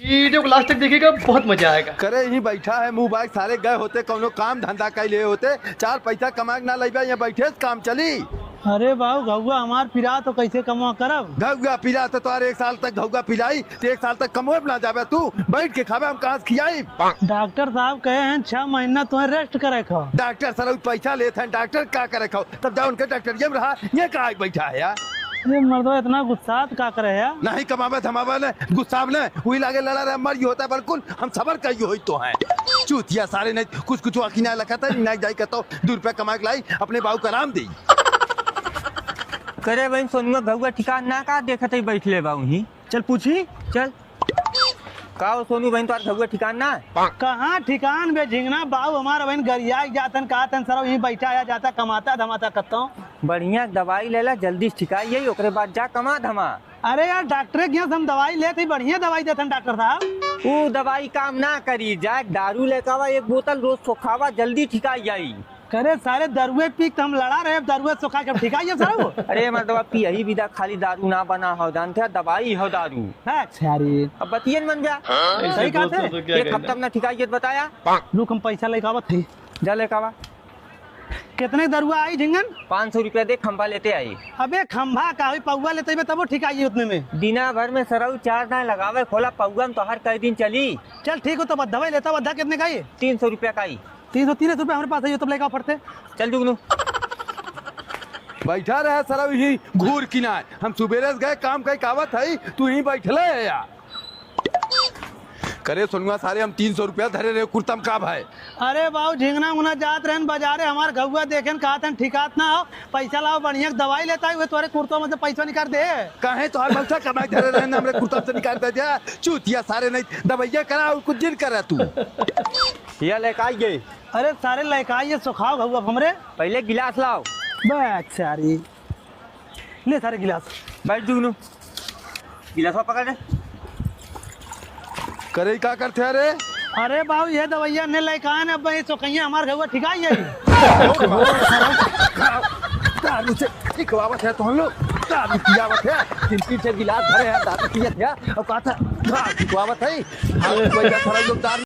Video को last तक देखिएगा, बहुत मजा आएगा। करे ही बैठा है मुंह बाइक सारे गए होते कौनो काम धंधा कैले होते, चार पैसा कमा के ना लइबा, यहाँ बैठे काम चली। अरे बाबू घुआ हमार पिरा तो कैसे कमा करब। घुआ पिला तो तुम्हारे 1 साल तक घुआ पिलाई तो 1 साल तक कमो ना जाबे, तू बैठ के खावे हम कहाँ से खियाई। डॉक्टर साहब कहे हैं 6 महीना तुम्हें रेस्ट करे खाओ। डॉक्टर सर पैसा लेते हैं, डॉक्टर क्या करे खाओ, तब जाओ उनके डॉक्टर ये रहा, ये कहा बैठा है यार। ये मर्दो इतना गुस्सा का करे यार। नहीं कमावे धमावे ने गुस्सा ने वही लागे लड़ा रहे मर होता है, बिल्कुल हम सबर कहियो होई तो है चूतिया सारे नहीं कुछ अखिना लखा था नहीं जाई कहतो 2 रुपया कमा के लाई अपने बाबू का नाम दी। करे बहन सोनुआ घुआ ठिकान ना का देखत ही बैठले बाऊ ही। चल पूछी चल का हो सोनू बहन तो घुआ ठिकान ना कहाँ ठिकान बे झिंगना बाबू हमारा बहन गरिया जातन कहतन सर यही बैठा आया जाता कमाता धमाता करता हूँ। बढ़िया दवाई लेला जल्दी ठिकाई यही ओकरे बाद जा कमा धमा। अरे यार डॉक्टर के यहाँ हम दवाई लेते बढ़िया दवाई देते डॉक्टर साहब। वो दवाई काम ना करी जा दारू लेकावा 1 बोतल रोज सोखावा जल्दी ठिकाई जाई। करे सारे दरुए पी हम लड़ा रहे दरुए सुखा के ठिकाइए साहब। अरे मतलब पी यही विदा खाली दारू ना बना हो जानते दवाई हो दारू। अच्छा रे अब बतियन मन जा सही कहते एक हफ्ता में ठिकाई बताया। रुक हम पैसा लेके थे जा लेकावा कितने दरुआ आई झिंगन 500 रुपया दे खंभा लेते आई। अबे खंभा का पौवा लेते तब वो ठिकाइए उतने में दिना भर में सरऊ 4 ना लगावे खोला पौवा में तो हर कई दिन चली। चल ठीक हो तो दवाई लेता बद्धा कितने का ये 300 रुपया का ही 330 रुपये हमारे पास है तब लेकर पड़ते। चल जुगनू बैठा रहे सर यही घूर किनार हम सुबेरे गए काम कई कावत है तू यही बैठले है यार। करे सोनुआ सारे हम 300 रुपया धरे रहे कुर्तम का भाई। अरे बाबू झिंगना मुना जात रहन बाजारे हमारे घुआ देखे कहते ठिकात ना हो पैसा लाओ बढ़िया दवाई लेता है तुम्हारे कुर्तों में से पैसा निकाल दे कहे तो हर बच्चा कमाई धरे रहे हमरे कुर्तम से निकाल दे दिया चूतिया सारे नहीं दवाइया करा और कुछ जिन करा तू ये लेके आई गए। अरे सारे लेके आइए सुखाओ घुआ हमरे पहले गिलास लाओ। अच्छा रे ले सारे गिलास बैठ जुगनू गिलास पकड़ दे। करे क्या करते अरे अरे बाबू ये दवाइया ने लेके आए ना अब सुखैया हमारे घुआ ठिकाई है दारू से ठिकवावत है तो हम लोग दारू पियावत है 3-3 गिलास भरे हैं दारू पियत है और कहा था ठिकवावत है हम लोग दारू